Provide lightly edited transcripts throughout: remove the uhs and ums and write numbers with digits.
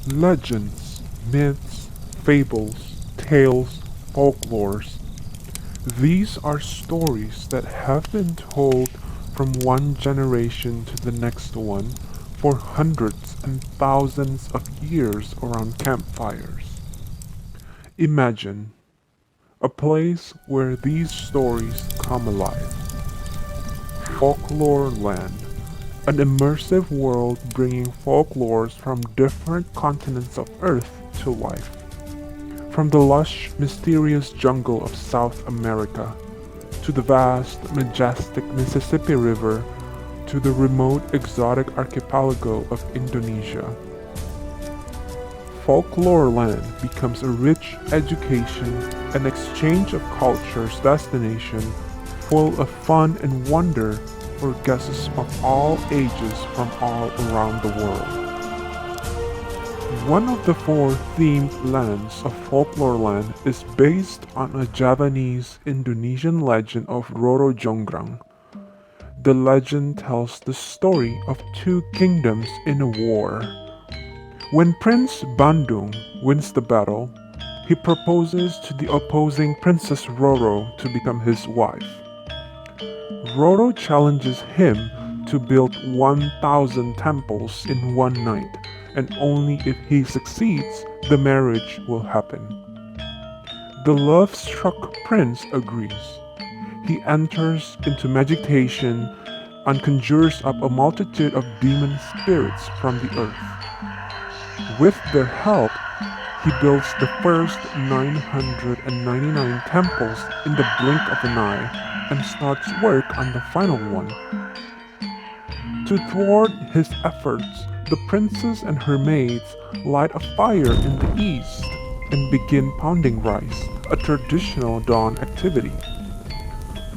Legends, myths, fables, tales, folklores. These are stories that have been told from one generation to the next one for hundreds and thousands of years around campfires. Imagine a place where these stories come alive. Folklore Land, an immersive world bringing folklores from different continents of Earth to life. From the lush, mysterious jungle of South America, to the vast, majestic Mississippi River, to the remote, exotic archipelago of Indonesia. Folklore Land becomes a rich education and exchange of cultures destination full of fun and wonder for guests of all ages from all around the world. One of the four themed lands of Folklore Land is based on a Javanese Indonesian legend of Roro Jonggrang. The legend tells the story of two kingdoms in a war. When Prince Bandung wins the battle, he proposes to the opposing Princess Roro to become his wife. Roro challenges him to build 1,000 temples in one night, and only if he succeeds, the marriage will happen. The love-struck prince agrees. He enters into meditation and conjures up a multitude of demon spirits from the earth. With their help, he builds the first 999 temples in the blink of an eye and starts work on the final one. To thwart his efforts, the princess and her maids light a fire in the east and begin pounding rice, a traditional dawn activity.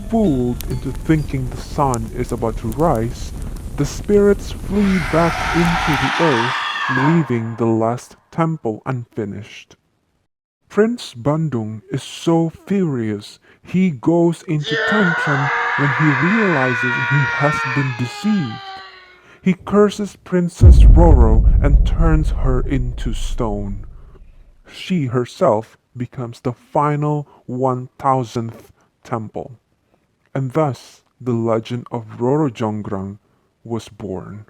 Fooled into thinking the sun is about to rise, the spirits flee back into the earth, leaving the last temple unfinished. Prince Bandung is so furious he goes into tantrum when he realizes he has been deceived. He curses Princess Roro and turns her into stone. She herself becomes the final 1,000th temple. And thus the legend of Roro Jonggrang was born.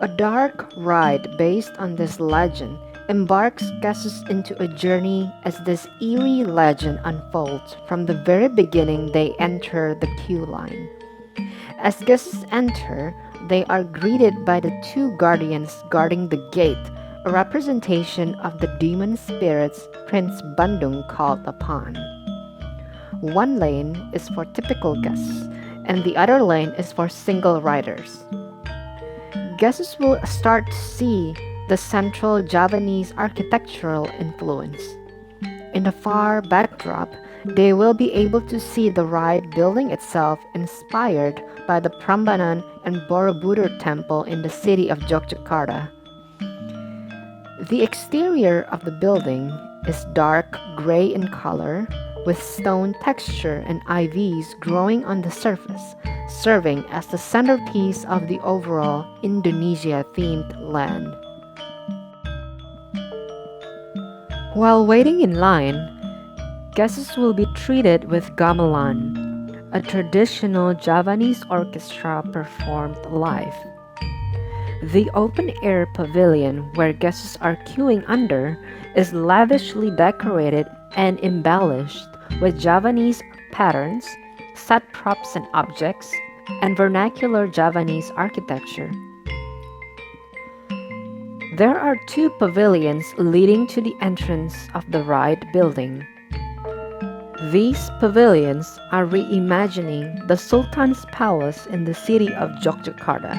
A dark ride based on this legend embarks guests into a journey as this eerie legend unfolds from the very beginning they enter the queue line. As guests enter, they are greeted by the two guardians guarding the gate, a representation of the demon spirits Prince Bandung called upon. One lane is for typical guests, and the other lane is for single riders. Guests will start to see the central Javanese architectural influence. In the far backdrop, they will be able to see the ride building itself inspired by the Prambanan and Borobudur temple in the city of Yogyakarta. The exterior of the building is dark gray in color with stone texture and ivies growing on the surface, serving as the centerpiece of the overall Indonesia-themed land. While waiting in line, guests will be treated with gamelan, a traditional Javanese orchestra performed live. The open-air pavilion where guests are queuing under is lavishly decorated and embellished with Javanese patterns, set props and objects, and vernacular Javanese architecture. There are two pavilions leading to the entrance of the ride building. These pavilions are reimagining the Sultan's palace in the city of Yogyakarta.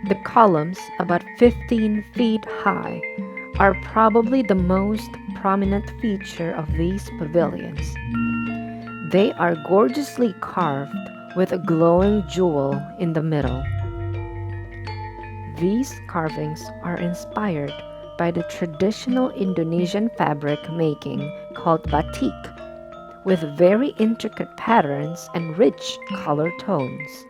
The columns, about 15 feet high, are probably the most prominent feature of these pavilions. They are gorgeously carved with a glowing jewel in the middle. These carvings are inspired by the traditional Indonesian fabric making called batik, with very intricate patterns and rich color tones.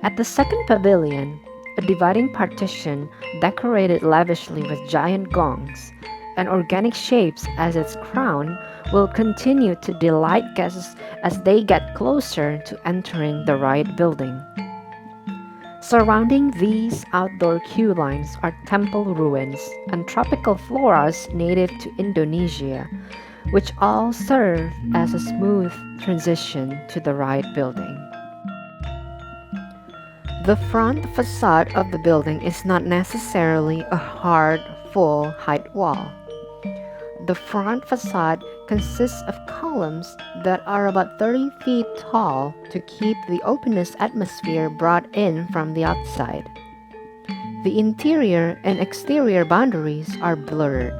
At the second pavilion, a dividing partition decorated lavishly with giant gongs and organic shapes as its crown will continue to delight guests as they get closer to entering the ride building. Surrounding these outdoor queue lines are temple ruins and tropical floras native to Indonesia, which all serve as a smooth transition to the ride building. The front facade of the building is not necessarily a hard, full height wall. The front facade consists of columns that are about 30 feet tall to keep the openness atmosphere brought in from the outside. The interior and exterior boundaries are blurred,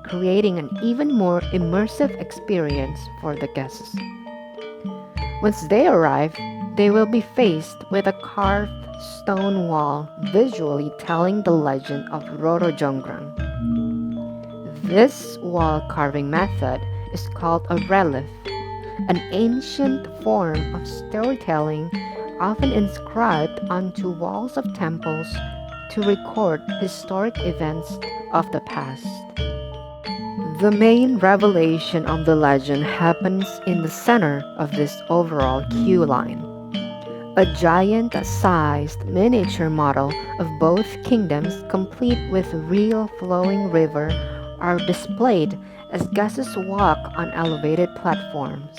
creating an even more immersive experience for the guests. Once they arrive, they will be faced with a carved stone wall visually telling the legend of Roro Jonggrang. This wall carving method is called a relief, an ancient form of storytelling often inscribed onto walls of temples to record historic events of the past. The main revelation of the legend happens in the center of this overall queue line. A giant-sized miniature model of both kingdoms, complete with real flowing river, are displayed as guests walk on elevated platforms.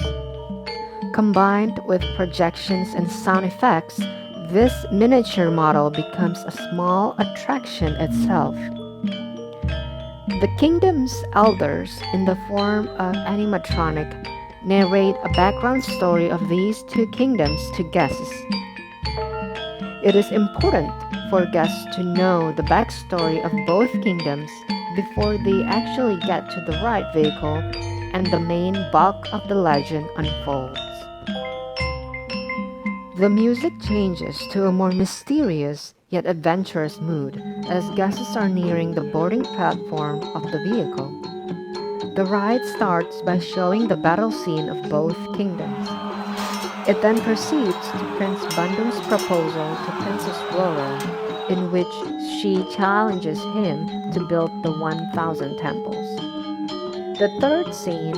Combined with projections and sound effects, this miniature model becomes a small attraction itself. The kingdom's elders, in the form of animatronic, narrate a background story of these two kingdoms to guests. It is important for guests to know the backstory of both kingdoms before they actually get to the right vehicle and the main bulk of the legend unfolds. The music changes to a more mysterious yet adventurous mood as guests are nearing the boarding platform of the vehicle. The ride starts by showing the battle scene of both kingdoms. It then proceeds to Prince Bandung's proposal to Princess Roro, in which she challenges him to build the 1,000 temples. The third scene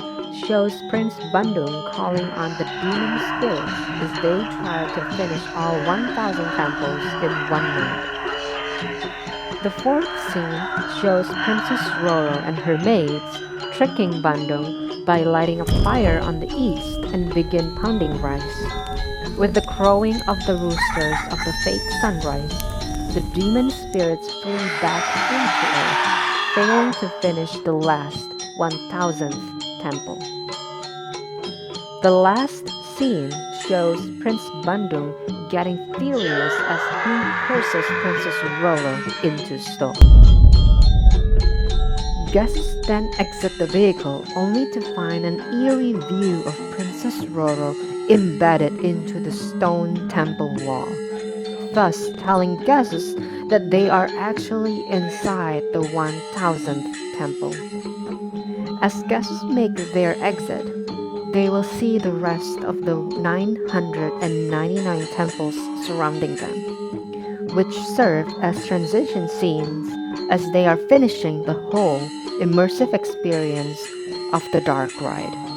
shows Prince Bandung calling on the demon spirits as they try to finish all 1,000 temples in one night. The fourth scene shows Princess Roro and her maids tricking Bandung by lighting a fire on the east and begin pounding rice. With the crowing of the roosters of the fake sunrise, the demon spirits flee back into earth, failing to finish the last 1,000th temple. The last scene shows Prince Bandung getting furious as he curses Princess Roro into stone. Guests then exit the vehicle only to find an eerie view of Princess Roro embedded into the stone temple wall, thus telling guests that they are actually inside the 1,000th temple. As guests make their exit, they will see the rest of the 999 temples surrounding them, which serve as transition scenes as they are finishing the whole immersive experience of the dark ride.